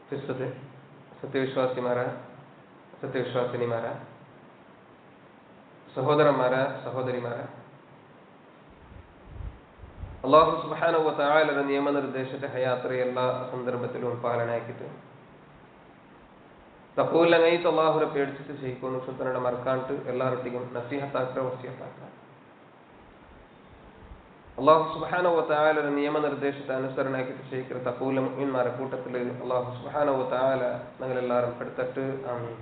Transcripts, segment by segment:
ക്രിസ്തുത്തെ സത്യവിശ്വാസിമാരാ സത്യവിശ്വാസിനിമാരാ സഹോദരന്മാരാ സഹോദരിമാരാ, അല്ലാഹു സുബ്ഹാനഹു വ തആലയുടെ നിയമനിർദ്ദേശത്തെ ഹയാത്രി എല്ലാ സന്ദർഭത്തിലും പാലനാക്കിയിട്ട് തഖൂലങ്ങൈത്ത് അല്ലാഹുവിനെ പേടിച്ചിട്ട് ചെയ്യിക്കുന്നു സുത്തനയുടെ മറക്കാണ്ട് എല്ലാവരുടെയും നസീഹത്താക്കുക വസിയത്താക്കുക. അല്ലാഹു സുബ്ഹാനഹു വ തആലയുടെ നിയമനിർദ്ദേശത്തെ അനുസരണാക്കിയിട്ട് ചെയ്യിക്കുന്ന തഖൂല മുഅ്മിൻമാരുടെ കൂട്ടത്തിൽ അല്ലാഹു സുബ്ഹാനഹു വ തആല ഞങ്ങളെല്ലാവരും പെടുത്തിട്ട് ആമീൻ.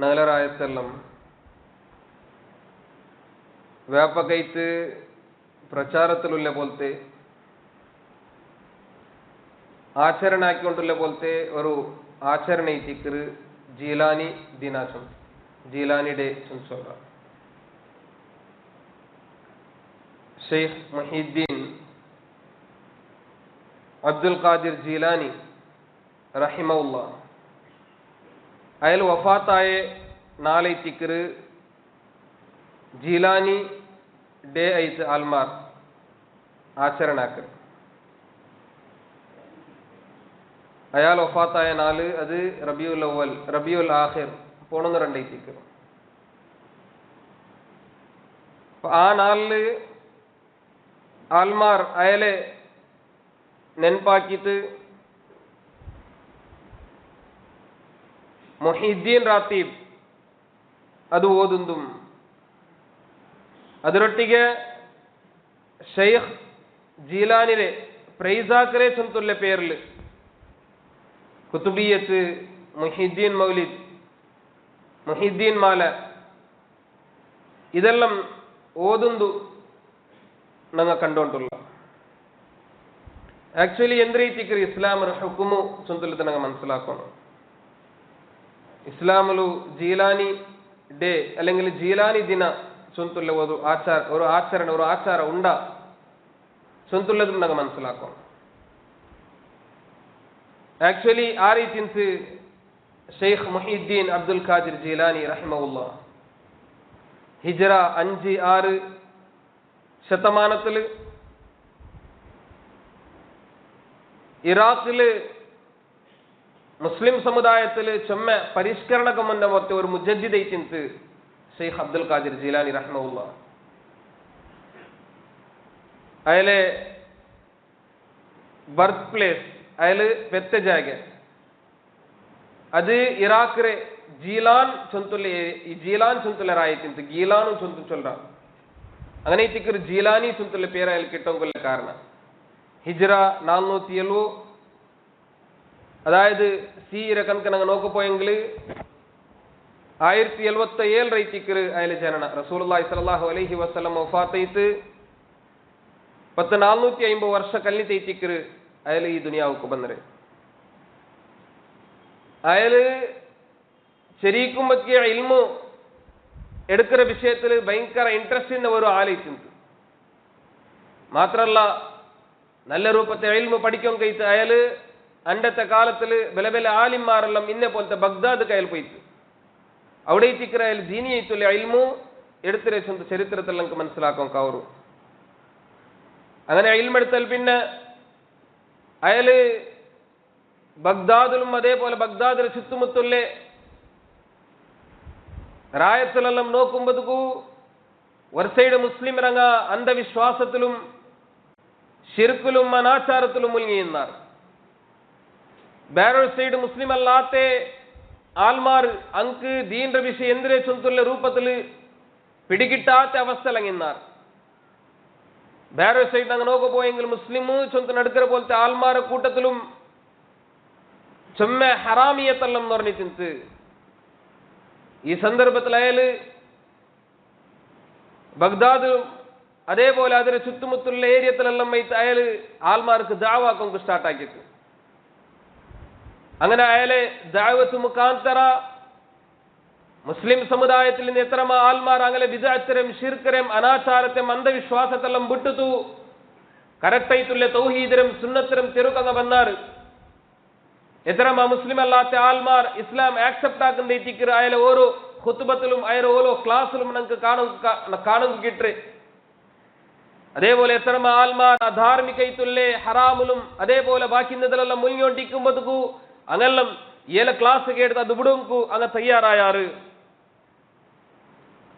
ഞങ്ങളായത്തെല്ലാം വ്യാപകമായിട്ട് പ്രചാരത്തിലുള്ള പോലത്തെ ആചരണാക്കിക്കൊണ്ടുള്ള പോലത്തെ ഒരു ആചരണ ഇത്തിക്കറ് ജീലാനി ദിനാചം ജീലാനി ഡേ ചൊല്ല. ഷെയ്ഖ് മുഹീദ്ദീൻ അബ്ദുൽ ഖാദിർ ജീലാനി റഹിമഹുല്ലാ അയാൾ വഫാത്തായ നാളെ തിക്കറ് ജീലാനി ഡേ ഐത്ത് ആൽമാർ ആചരണാക്കർ. അയാൾ വഫാത്തായ നാല് അത് റബിയുൽ അവൽ റബിയുൽ ആഖിർ പോണെന്ന് രണ്ടൈത്തിക്കർ. ആ നാളില് ആൽമാർ അയാളെ നെൻപാക്കിയിട്ട് മുഹീദ്ദീൻ റാത്തീബ് ಅದು ಓದುಂದು ಅದರೊಟ್ಟಿಗೆ ಶೈಖ್ ಜೀಲಾನಿರೆ ಪ್ರೈಜಾಕರೆ ಚಂತುಲ್ಲೆ ಪೇರ್ಲು ಕುತುಬಿಯತ್ മുഹീദ്ദീൻ മൗലിദ് മുഹീദ്ദീൻ മാല ഇതെല്ലാം ഓതുന്നു ഞങ്ങൾ കണ്ടോണ്ടുള്ള. ആക്ച്വലി എന്ത് ರೀತಿಗೆ ഇസ്ലാമിന്റെ ഹുക്കുമു ചൊല്ലുന്നത് ഞങ്ങൾ മനസ്സിലാക്കണം. ഇസ്ലാമിലു ജീലാനി ഡേ അല്ലെങ്കിൽ ജീലാനി ദിന ചൊല്ലുള്ള ഒരു ആചാര ഉണ്ട ചൊല്ലുള്ളതും ഞങ്ങൾ മനസ്സിലാക്കണം. ആക്ച്വലി ആ ರೀತಿಯಿಂದ ഷെയ്ഖ് മുഹീദ്ദീൻ അബ്ദുൽ ഖാദിർ ജീലാനി റഹിമഹുല്ലാ ഹിജ്റ 5-6 ശതമാനത്തിൽ ഇറാഖില് മുസ്ലിം സമുദായത്തിൽ ചെമ്മ പരിഷ്കരണക്ക് മുന്നേ മൊത്തം ഒരു മുജദ്ദിദ് ಐತಿಂತು ഷെയ്ഖ് അബ്ദുൽ ഖാദിർ ജീലാനി റഹിമഹുല്ലാ. അയാളെ ബർത്ത് പ്ലേസ് അയാള് പെറ്റ ജാഗ ಅದು ಇರಾಕ್ರೆ ಜೀಲಾನ್ ಚೊಂತುಲೆ ಈ ಜೀಲಾನ್ ಚೊಂತುಲೆ ರಾಯಿತಿಂತು ಗೀಲಾನು ಚೊಂತು ಚೊಲ್ರ അങ്ങനെ ഇത്തിക്കൊരു ജീലാനി ചൊല്ലുള്ള പേര് അയാൾ കിട്ടാൻ കാരണം ഹിജ്റ 407 അതായത് സീരെ കണക്ക് ഞങ്ങൾ നോക്കപ്പോയെങ്കിൽ 1077 റൈത്തിക്കറ് അയാൾ ജനന റസൂലുള്ളാഹി സ്വല്ലല്ലാഹു അലൈഹി വസല്ലം വഫാത്തായിട്ട് 450 ವರ್ಷ കല്ലിത്തൈത്തിക്കറ് അയാൾ ഈ ദുനിയാവുക്ക് ಬಂದರೆ അയാള് ശരീക്കുമ്പത്തിയ ഇൽമു എടുക്കുന്ന വിഷയത്തിൽ ഭയങ്കര ഇൻട്രസ്റ്റിന്റെ ഒരു ആലോചിച്ചു. മാത്രല്ല നല്ല രൂപത്തെ ഇൽമു പഠിക്കാൻ കഴിച്ച് അയാള് അണ്ടത്തെ കാലത്തിൽ ബല ആലിമാരെല്ലാം ഇന്നെ പോലത്തെ ബഗ്ദാദ് കയ്യിൽ പോയിട്ട് അവിടെ എത്തിക്കുന്ന അയാൾ ദീനിയായിട്ടുള്ള ഇൽമു എടുത്തിരെ ചരിത്രത്തിൽ നമുക്ക് മനസ്സിലാക്കാൻ കവറു. അങ്ങനെ ഇൽമെടുത്താൽ പിന്നെ അയാള് ബഗ്ദാദിലും അതേപോലെ ബഗ്ദാദിന് ചുറ്റുമുത്തുള്ളേ രായത്തിലെല്ലാം നോക്കുമ്പോഴേക്കു ഒരു സൈഡ് മുസ്ലിം രംഗ അന്ധവിശ്വാസത്തിലും ഷിർക്കിലും അനാചാരത്തിലും മുഴുകിയെന്നാർ. വേറൊരു സൈഡ് മുസ്ലിം അല്ലാത്ത ആൽമാർ അങ്ക് ദീന്റെ വിഷയം എന്തിനെ ചൊന്തുള്ള രൂപത്തിൽ പിടികിട്ടാത്ത അവസ്ഥയിലെന്നാർ. വേറൊരു സൈഡ് അങ്ങ് നോക്കുപോയെങ്കിൽ മുസ്ലിമു ചൊന്തു നടക്കുന്ന പോലത്തെ ആൽമാരുടെ കൂട്ടത്തിലും ചെമ്മ ഹറാമിയത്തെല്ലാം എന്ന് പറഞ്ഞിട്ട് ഈ സന്ദർഭത്തിൽ അയാള് ബഗ്ദാദും അതേപോലെ അതിന് ചുറ്റുമുത്തുള്ള ഏരിയത്തിലെല്ലാം അയാള് ആൽമാർക്ക് ദാവാക്കും സ്റ്റാർട്ടാക്കിയിട്ട് അങ്ങനെ അയാളെ ദാവത്ത് മുഖാന്തര മുസ്ലിം സമുദായത്തിൽ നിന്ന് എത്ര ആൽമാർ അങ്ങനെ വിദഅത്തരം ഷിർക്കരം അനാചാരത്തെ അന്ധവിശ്വാസത്തെല്ലാം വിട്ടുത്തു കറക്റ്റായിട്ടുള്ള തൗഹീദരും സുന്നത്തരും തിരുക്കങ്ങ വന്നാറ്. എത്ര മുസ്ലിം അല്ലാത്ത ആൽമാർ ഇസ്ലാം ആക്സെപ്റ്റ് ആക്കുന്ന എത്തിക്കറ് അയാളെ ഓരോ ഖുത്ബത്തിലും അയാളെ ഓരോ ക്ലാസ്സിലും നമുക്ക് കാണുക കിട്ടേ. അതേപോലെ എത്ര ആൽമാർ അധാർമികയിത്തുള്ളേ ഹറാമിലും അതേപോലെ ബാക്കിന്നതിലെല്ലാം മുങ്ങിക്കൊണ്ടിരിക്കുമ്പോഴേക്കു അങ്ങെല്ലാം ഏല ക്ലാസ് കേട്ട് അത് വിടുങ്കു അങ്ങ് തയ്യാറായാറ്.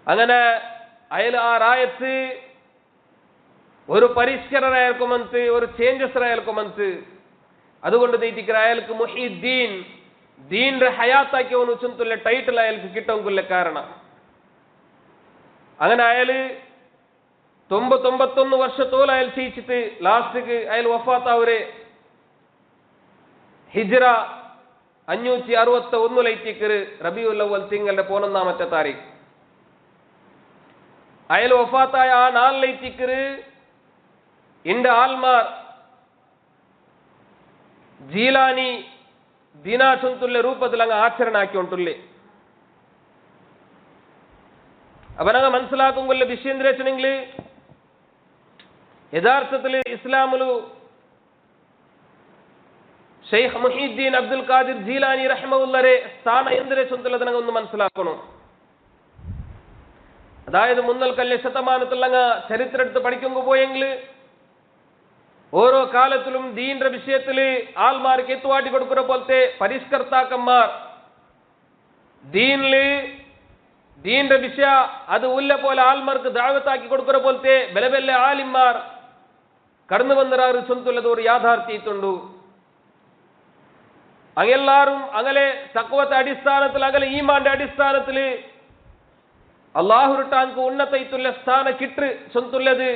അങ്ങനെ അയാൾ ആ റായത്ത് ഒരു പരിഷ്കരണമായിരിക്കുമെന്ന് ഒരു ചേഞ്ചസ്റായിരിക്കുമെന്ന് അതുകൊണ്ട് തീറ്റിക്കര അയാൾക്ക് മുഹീദ്ദീൻ ദീന്റെ ഹയാത്താക്കി ഒന്ന് ചുന്തുള്ള ടൈറ്റിൽ അയാൾക്ക് കിട്ടുമെങ്കില്ല കാരണം. അങ്ങനെ അയാള് 91 വർഷത്തോളം അയാൾ ചെയ്യിച്ചിട്ട് ലാസ്റ്റിക്ക് അയാൾ വഫാത്താവരെ ഹിജ്റ 561 റബീഉൽ അവ്വൽ തിങ്കളുടെ 11-ാമത്തെ താരീഖ് അയാൾ വഫാത്തായ ആ നാളിലേക്ക് ഇന്റെ ആൽമാർ ജീലാനി ദിന ചുന്തുള്ള രൂപത്തിൽ അങ്ങ് ആചരണാക്കിക്കൊണ്ടുള്ളേ. അപ്പൊ ഞങ്ങൾ മനസ്സിലാക്കുമ്പോൾ വിഷയം എന്താ വെച്ചിട്ടുണ്ടെങ്കിൽ യഥാർത്ഥത്തിൽ ഇസ്ലാമിലു ഷെയ്ഖ് മുഹീദ്ദീൻ അബ്ദുൽ ഖാദിർ ജീലാനി റഹ്മത്തുള്ളാഹിയുടെ സ്ഥാനം എന്തിനെ ചൊല്ലുന്നത് ഞങ്ങൾ ഒന്ന് മനസ്സിലാക്കണം. അതായത് മുന്നൽക്കല്യ ശതമാനത്തിൽ അങ്ങ് ചരിത്രം എടുത്ത് പഠിക്കുമ്പോൾ പോയെങ്കിൽ ഓരോ കാലത്തിലും ദീന്റെ വിഷയത്തിൽ ആൾമാർക്ക് എത്തുവാട്ടി കൊടുക്കുന്ന പോലത്തെ പരിഷ്കർത്താക്കന്മാർ ദീന്റെ വിഷയ അത് ഉള്ള പോലെ ആൾമാർക്ക് ദാവത്താക്കി കൊടുക്കുന്ന പോലത്തെ ബലബെല്ല ആലിമാർ കടന്നു വന്നൊരു ചൊന്തുള്ളത് ഒരു യാഥാർത്ഥ്യത്തുണ്ടു. അങ്ങെല്ലാരും അങ്ങനെ തക്വത്തെ അടിസ്ഥാനത്തിൽ അങ്ങനെ ഈമാന്റെ അടിസ്ഥാനത്തിൽ അള്ളാഹുരുട്ടാൻക്ക് ഉന്നതയിത്തുള്ള സ്ഥാന കിട്ട് ചൊന്തുള്ളത്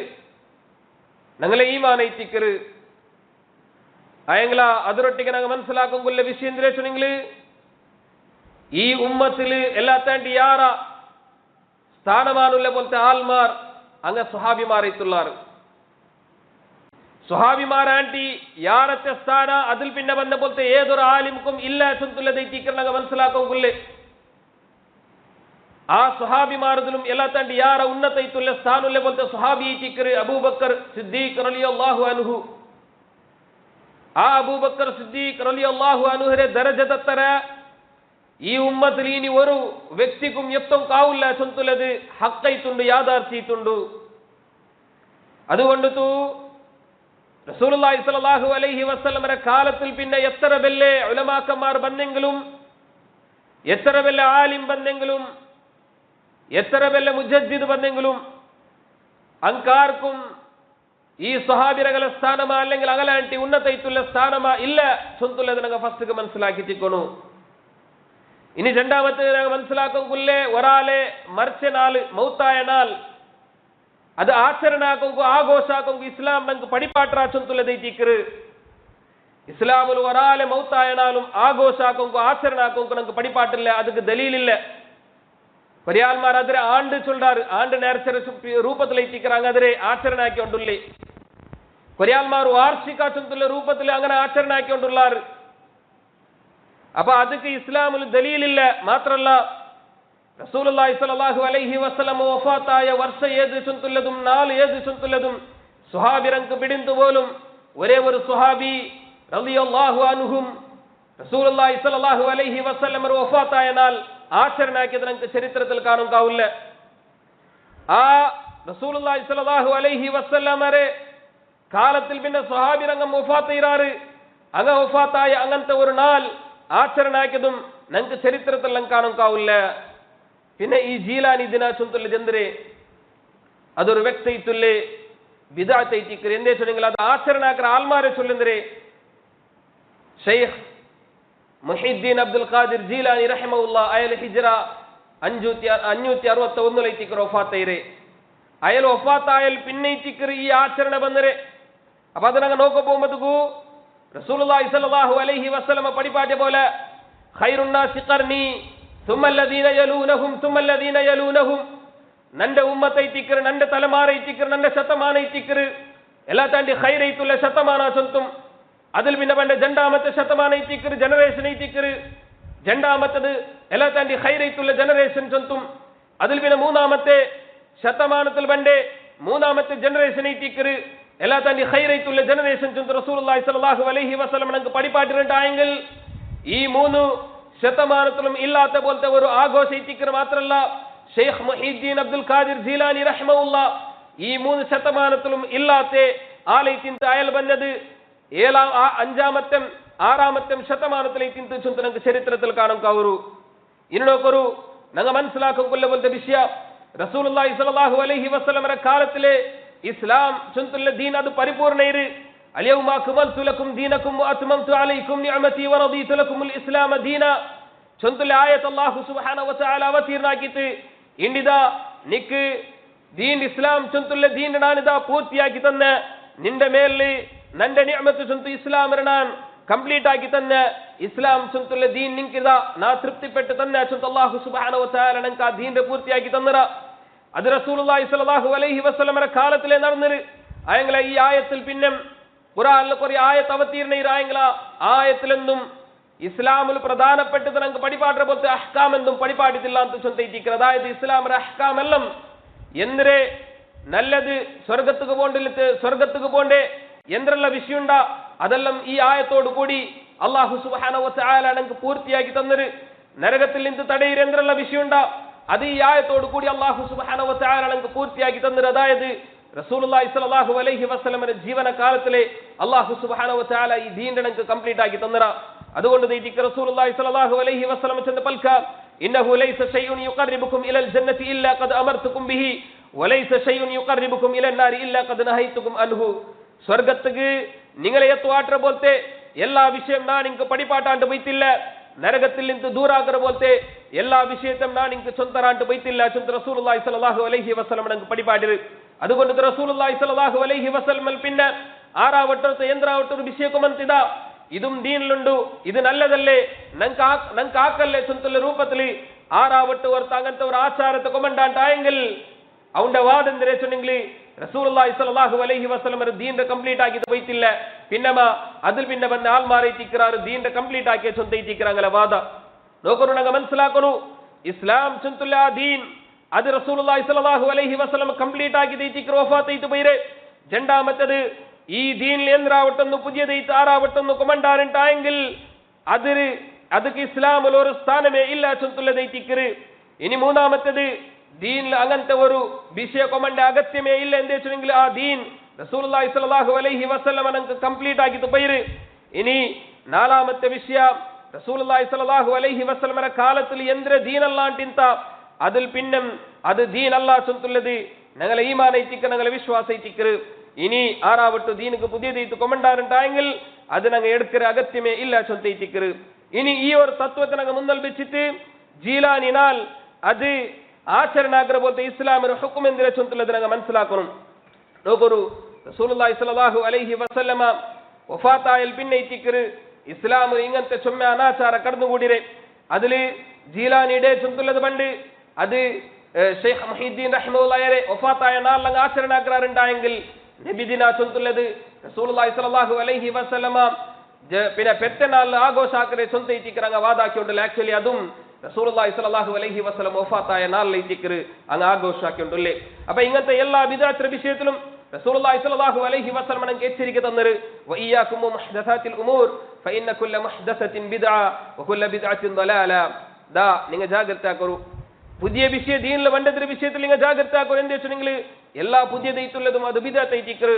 ഞങ്ങളെ ഈമാനയിത്തിക്കറ് അയങ്ങള അതിരൊട്ടിക്ക് ഞങ്ങൾ മനസ്സിലാക്കുമ്പോൾ വിഷയം എന്താ വെച്ചിട്ടുണ്ടെങ്കിൽ ഈ ഉമ്മത്തില് എല്ലാത്താണ്ടി യാറ സ്ഥാനമാനുള്ള പോലത്തെ ആൽമാർ അങ്ങ് സുഹാബിമാറിത്തുള്ളാറ്. സുഹാബിമാരാണ്ടി യാറത്തെ സ്ഥാന അതിൽ പിന്നെ വന്ന പോലത്തെ ഏതൊരു ആലിമുക്കും ഇല്ല ചൊന്തുള്ളതയിത്തിക്കറ് ഞങ്ങൾ മനസ്സിലാക്കുമ്പോൾ ആ സുഹാബിമാരതിലും എല്ലാത്താണ്ടി യാറ ഉന്നതയിത്തുള്ള സ്ഥാനുള്ള പോലത്തെ സുഹാബിയിത്തിക്കറ് അബൂബക്കർ സിദ്ദീഖ് റളിയല്ലാഹു അൻഹു. ആ അബൂബക്കർ സിദ്ദീഖ് റളിയല്ലാഹു അൻഹുവിന്റെ ദരജതത്തര ഈ ഉമ്മത്തിൽ ഇനി ഒരു വ്യക്തിക്കും എത്തും കാവില്ല ചൊന്തുള്ളത് ഹക്കയിത്തുണ്ട് യാഥാർത്ഥ്യത്തുണ്ട്. അതുകൊണ്ട് റസൂലുള്ളാഹി സ്വല്ലല്ലാഹു അലൈഹി വസല്ലമയുടെ കാലത്തിൽ പിന്നെ എത്ര വലിയ ഉലമാക്കന്മാർ വന്നെങ്കിലും എത്ര വലിയ ആലിം വന്നെങ്കിലും എത്ര വലിയ മുജദ്ദിദ് വന്നെങ്കിലും അങ്കാർക്കും ഈ സ്വഹാബിരകളെ സ്ഥാനമാ അല്ലെങ്കിൽ അകലാണ്ടി ഉന്നതയിത്തുള്ള സ്ഥാനമാ ഇല്ല ചൊന്തുള്ളത് ഞങ്ങൾ ഫസ്റ്റ് മനസ്സിലാക്കിത്തിക്കണു. ഇനി രണ്ടാമത്തെ ഞങ്ങൾ മനസ്സിലാക്കുമ്പോഴേ ഒരാളെ മരിച്ച നാൾ മൗത്തായ നാൾ അത് ആചരണാക്കുമ്പോൾ ആഘോഷാക്കുമ്പോൾ ഇസ്ലാം ഞങ്ങൾക്ക് പടിപ്പാട്ടാ ചൊന്തുള്ളതൈത്തിക്കറ്. ഇസ്ലാമിൽ ഒരാളെ മൗത്തായ നാളും ആഘോഷാക്കുമ്പോൾ ആചരണാക്കുമ്പോൾ ഞങ്ങൾക്ക് പടിപ്പാട്ടില്ല, അതുക്ക് ദലീലില്ല. പെരിയാൾമാർ അതിരെ ആണ്ട് ചൊല്ലാറ്, ആണ്ട് നേർച്ച രൂപത്തിലെത്തിക്கிறாங்க, അതിരെ ആചരണാക്കിക്കൊണ്ടുള്ളേ. പെരിയാൾമാർ വാർഷിക ചൊല്ലുള്ള രൂപത്തിൽ അങ്ങനെ ആചരണാക്കിക്കൊണ്ടുള്ളാറ്. അപ്പൊ അതൊക്കെ ഇസ്ലാമിൽ ദലീലില്ല. മാത്രല്ല റസൂലുള്ളാഹി സ്വല്ലല്ലാഹു അലൈഹി വസല്ലം വഫാത്തായ വർഷം ഏത് ചൊല്ലുള്ളതും നാൾ ഏത് ചൊല്ലുള്ളതും സുഹാബിരങ്ങൾക്ക് പിടിന്തു പോലും ഒരേ ഒരു സുഹാബി റളിയല്ലാഹു അൻഹും റസൂലുള്ളാഹി സ്വല്ലല്ലാഹു അലൈഹി വസല്ലം വഫാത്തായ നാൾ ആചരണാക്കിയത് നമുക്ക് ചരിത്രത്തിൽ കാണും കാവില്ല. ആ റസൂലുള്ളാഹി സ്വല്ലല്ലാഹു അലൈഹി വസല്ലമരെ കാലത്തിൽ പിന്നെ സ്വഹാബിരംഗം വഫാത്തീരാറ്. അങ്ങ വഫാത്തായ അങ്ങനത്തെ ഒരു നാൾ ആചരണാക്കിയതും ഞങ്ങൾക്ക് ചരിത്രത്തിലെല്ലാം കാണും കാവില്ല. പിന്നെ ഈ ജീലാനി ദിന ചൊല്ലുള്ള ജന്തരെ അതൊരു വ്യക്തിത്വല്ലേ ബിദഅത്തൈത്തിക്കറ് എന്തേ ചൊല്ലെങ്കിൽ അത് ആചരണാക്കിற ആൽമാരെ ചൊല്ലുന്നരെ ഷെയ്ഖ് മുഹീദ്ദീൻ അബ്ദുൽ ഖാദിർ ജീലാനി റഹിമഹുല്ലാ അയാൾ ഹിജ്റ 561 വഫാത്തൈരെ. അയാൾ വഫാത്തായാൽ പിന്നെ ഈ ആചരണ ബന്ധരെ. അപ്പൊ അതിനങ്ങ് നോക്ക പോകുമ്പോഴത്തേക്കു റസൂലുള്ളാഹി സ്വല്ലല്ലാഹു അലൈഹി വസല്ലം പഠിപ്പാറ്റിയ പോലെ ഖൈറുന്നാസി ഖർനി സുമ്മല്ലദീന യലൂനഹും സുമ്മല്ലദീന യലൂനഹും നന്റെ ഉമ്മത്തൈത്തിക്കറ് നന്റെ തലമാറൈത്തിക്കറ് നന്റെ ശതമാനൈത്തിക്കറ് എല്ലാ താണ്ടി ഖൈറൈത്തുള്ള ശതമാന ചൊന്തും അതിൽ പിന്നെ പണ്ട് രണ്ടാമത്തെ ശതമാനൈത്തിക്കറ് ജനറേഷൻ ഐത്തിക്കറ് രണ്ടാമത്തത് എല്ലാ താണ്ടി ഖൈറൈത്തുള്ള ജനറേഷൻ ചൊന്തും അതിൽ പിന്നെ മൂന്നാമത്തെ ശതമാനത്തിൽ പണ്ടേ മൂന്നാമത്തെ ജനറേഷൻ ഐത്തിക്കറ് എല്ലാ താണ്ടി ഖൈറൈത്തുള്ള ജനറേഷൻ ചൊന്തു റസൂലുള്ളാഹി സ്വല്ലല്ലാഹു അലൈഹി വസല്ലം നമുക്ക് പഠിപ്പാട്ടിട്ടുണ്ടായെങ്കിൽ ഈ മൂന്ന് ശതമാനത്തിലും ഇല്ലാത്ത പോലത്തെ ഒരു ആഘോഷ ഐത്തിക്കറ് മാത്രമല്ല ഷെയ്ഖ് മുഹീദ്ദീൻ അബ്ദുൽ ഖാദിർ ജീലാനി റഹിമഹുല്ലാ ഈ 3 ശതമാനത്തിലും ഇല്ലാത്ത ആലയത്തിൻ്റെ അയൽ വന്നത് 5-ാമത്തെ 6-ാമത്തെ ശതമാനത്തിലേക്ക് ചുന്തനക്ക് ചരിത്രത്തിൽ കാണാൻ കവരു ഇന്നൊക്കൊരു ഞങ്ങൾ മനസ്സിലാക്കും കൊല്ലപോലത്തെ വിഷയ റസൂലുള്ളാഹി സ്വല്ലല്ലാഹു അലൈഹി വസല്ലമര കാലത്തിലെ ഇസ്ലാം ചുന്തുള്ള ദീൻ അത് പരിപൂർണ്ണയിര് അൽയൗമ അക്മൽതു ലക്കും ദീനക്കും വഅത്മംതു അലൈക്കും നിഅമതി വറദീതു ലക്കുമുൽ ഇസ്ലാമ ദീന ചുന്തുള്ള ആയത്ത് അല്ലാഹു സുബ്ഹാനഹു വതആല അവതീർണാക്കിയിട്ട് ಇಂಡಿದ ನಿಕ್ ದೀನ್ ಇಸ್ಲಾಂ ಚುಂತುಲ್ಲ ದೀನ್ ನಾನಿದ ಪೂರ್ತಿಯಾಗಿ ತನ್ನ ನಿಂದ ಮೇಲೆ ನಂದ ನಿಅಮತು ಚುಂತು ಇಸ್ಲಾಂ ನಾನ್ ಕಂಪ್ಲೀಟ್ ಆಗಿ ತನ್ನ ಇಸ್ಲಾಂ ಚುಂತುಲ್ಲ ದೀನ್ ನಿಂಕಿದ ನಾ ತೃಪ್ತಿ ಪೆಟ್ಟು ತನ್ನ ಚುಂತು ಅಲ್ಲಾಹು ಸುಬ್ಹಾನಹು ವತಆಲ ನಂಕ ದೀನ್ ಪೂರ್ತಿಯಾಗಿ ತನ್ನರ ಅದು റസൂലുള്ളാഹി സ്വല്ലല്ലാഹു അലൈഹി വസല്ലമര കാലത്തിലെ നടന്നത് ആയങ്ങളെ ഈ ആയത്തിൽ പിന്നെ ഖുർആനിൽ കുറേ ആയത്ത് അവതീർണയിരായങ്ങള ആയത്തിലെന്നും ഇസ്ലാമിൽ പ്രധാനപ്പെട്ടത് നമുക്ക് പഠിപ്പാട്ട പോലത്തെ അഹ്കാം എന്തും പഠിപ്പാട്ടിട്ടില്ല എന്ന് ചൊന്തയിട്ടിരിക്കുന്നത് അതായത് ഇസ്ലാമിന്റെ അഹ്കാം എല്ലാം എന്തിരെ നല്ലത് സ്വർഗത്തുക്ക് പോണ്ടേ എന്തെല്ലാം വിഷയമുണ്ടാ അതെല്ലാം ഈ ആയത്തോടു കൂടി അല്ലാഹു സുബ്ഹാനഹു വതആല നമുക്ക് പൂർത്തിയാക്കി തന്നത് നരകത്തിൽ നിന്ന് തടയിര എന്തെല്ലാം വിഷയമുണ്ടാ അത് ഈ ആയത്തോടു കൂടി അല്ലാഹു സുബ്ഹാനഹു വതആല നമുക്ക് പൂർത്തിയാക്കി തന്നത് അതായത് റസൂലുള്ളാഹി സ്വല്ലല്ലാഹു അലൈഹി വസല്ലമയുടെ ജീവനകാലത്തിലെ അല്ലാഹു സുബ്ഹാനഹു വതആല ഈ ദീൻ നമുക്ക് കംപ്ലീറ്റ് ആക്കി തന്നറ അതുകൊണ്ട് റസൂലുള്ളാഹി സ്വല്ലല്ലാഹു അലൈഹി വസല്ലം ചെന്ന പൽക ഇന്നഹു ലൈസ ഷൈഉൻ യുഖർരിബുകും ഇലൽ ജന്നതി ഇല്ലാ ഖദ് അമർതുകും ബിഹി വലൈസ ഷൈഉൻ യുഖർരിബുകും ഇലൻ നാരി ഇല്ലാ ഖദ് നഹൈതുകും അൻഹു സ്വർഗ്ഗത്തിക്ക് നിങ്ങളെ എത്തുവാട്ട പോലത്തെ എല്ലാ വിഷയം ഞാൻ നിങ്ങൾക്ക് പഠിപ്പാട്ടാണ്ട് പോയിട്ടില്ല നരകത്തിൽ നിന്ന് ദൂരാകര പോലത്തെ എല്ലാ വിഷയത്തും ഞാൻ നിങ്ങൾക്ക് ചൊന്തറാണ്ട് പോയിട്ടില്ല ചൊന്ത റസൂലുള്ളാഹി സ്വല്ലല്ലാഹു അലൈഹി വസല്ലം നമുക്ക് പഠിപ്പാട്ടിரு അതുകൊണ്ട് റസൂലുള്ളാഹി സ്വല്ലല്ലാഹു അലൈഹി വസല്ലം പിന്നെ ആറാവട്ടത്തെ യന്ത്രാവട്ടൊരു വിഷയക്കുമಂತಿದ ഇതും ദീനിലുണ്ട് ഇത് നല്ലതല്ലേ നങ്ക ആക്കല്ലേ ചുന്തുള്ള രൂപത്തിൽ ആറാവട്ട് ഓർത്ത് അങ്ങനത്തെ ഒരു ആചാരത്തെ കൊമണ്ടാണ്ടായെങ്കിൽ അവന്റെ വാദം എന്തിനെ ചൊന്നെങ്കിൽ റസൂലുള്ളാഹി സ്വല്ലല്ലാഹു അലൈഹി വസല്ലം ദീന്റെ കംപ്ലീറ്റ് ആക്കിയിട്ട് പോയിട്ടില്ല പിന്നമ അതിൽ പിന്നെ വന്ന ആൾമാറിയിട്ടിക്கிறாರು ദീന്റെ കംപ്ലീറ്റ് ആക്കിയ ചൊന്തയിട്ടിക്கிறாங்கள വാദ നോക്കണു ഞങ്ങൾ മനസ്സിലാക്കണു ഇസ്ലാം ചുന്തുള്ള ദീൻ അത് റസൂലുള്ളാഹി സ്വല്ലല്ലാഹു അലൈഹി വസല്ലം കംപ്ലീറ്റ് ആക്കിയിട്ട് വഫാത്തായിട്ട് പോയിരെ രണ്ടാമത്തേത് ഈ ദീനിൽ എന്താവട്ടെന്ന് പുതിയതായിട്ട് ആറാവട്ടെന്ന് കൊമണ്ടാറുണ്ടായെങ്കിൽ ಅದಕ್ಕೆ ഇസ്ലാമിൽ ഒരു സ്ഥാനമേ ഇല്ല ചൊന്തുള്ളതായിട്ടിക്കറ് ഇനി മൂന്നാമത്തേത് ദീനിൽ അങ്ങനത്തെ ഒരു വിഷയ കൊമണ്ട അഗത്യമേ ഇല്ല എന്ന് വെച്ചെങ്കിൽ ആ ദീൻ റസൂലുള്ളാഹി സ്വല്ലല്ലാഹു അലൈഹി വസല്ലം നമുക്ക് കംപ്ലീറ്റ് ആക്കിയിട്ട് പോയിര് ഇനി നാലാമത്തെ വിഷയ റസൂലുള്ളാഹി സ്വല്ലല്ലാഹു അലൈഹി വസല്ലമര കാലത്തിൽ എന്ത്ര ദീനല്ലാണ്ടിಂತ അതിൽ പിന്നെ അത് ദീൻ അല്ല ചൊന്തുള്ളത് ഞങ്ങളെ ഈമാനൈറ്റിക്ക് ഞങ്ങളെ വിശ്വാസൈറ്റിക്കറ് ഇനി ആറാവട്ടു ദീനുക്ക് പുതിയതായിട്ട് കൊമണ്ടാറുണ്ടായെങ്കിൽ അത് ഞങ്ങൾ എടുക്കற അഗത്യമേ ഇല്ല ചൊന്തയിട്ടിക്കറ് ഇനി ഈ ഒരു തത്വത്തെ ഞങ്ങൾ മുന്നിൽ വെച്ചിട്ട് ജീലാനിനാൽ അത് ആചരണാഗ്ര പോലത്തെ ഇസ്ലാമിന് ഹുക്കും എന്തിനെ ചൊന്തുള്ളത് ഞങ്ങൾ മനസ്സിലാക്കണം നോക്കൊരു റസൂലുള്ളാഹി സ്വല്ലല്ലാഹു അലൈഹി വസല്ലമ വഫാത്തായൽ പിന്നെ ഇറ്റിക്കറ് ഇസ്ലാം ഇങ്ങനത്തെ ചൊമ്മ അനാചാര കടന്നുകൂടിരെ അതില് ജീലാനിയുടെ ചൊന്തുള്ളത് പണ്ട് അത് ഷെയ്ഖ് മുഹീദ്ദീൻ റഹിമഹുല്ലാഹി വഫാത്തായ നാളിൽ ആചരണാഗ്രാറുണ്ടായെങ്കിൽ നബിദിന ചൊന്തുള്ളത് റസൂലുള്ളാഹി സ്വല്ലല്ലാഹു അലൈഹി വസല്ലമ പിന്നെ പെറ്റനാളിൽ ആഘോഷാക്കരെ ചൊന്തയിട്ടിക്കറങ്ങ വാദാക്കിയുണ്ടല്ലോ ആക്ച്വലി അതും റസൂലുള്ളാഹി സ്വല്ലല്ലാഹു അലൈഹി വസല്ലം വഫാത്തായ നാളിൽ ഇറ്റിക്കറ് അങ്ങ് ആഘോഷാക്കിയുണ്ടല്ലേ അപ്പൊ ഇങ്ങനത്തെ എല്ലാ ബിദ്അത്ത് വിഷയത്തിലും റസൂലുള്ളാഹി സ്വല്ലല്ലാഹു അലൈഹി വസല്ലം നമുക്ക് എച്ചരിക്ക തന്നത് വഇയ്യാകും മുഹ്ദസാത്തിൽ ഉമൂർ ഫഇന്ന കുല്ല മുഹ്ദസത്തിൻ ബിദ്അ വകുല്ല ബിദ്അത്തിൻ ദലാല ദാ നിങ്ങൾ ജാഗ്രത ആക്കൂ പുതിയ വിഷയ ദീനിലെ വണ്ടതിന്റെ വിഷയത്തിൽ നിങ്ങൾ ജാഗ്രത ആക്കൂ എന്ന് വെച്ചെങ്കിൽ എല്ലാ പുതിയതായിട്ടുള്ളതും അത് ബിദ്അത്തായിട്ടിക്കറ്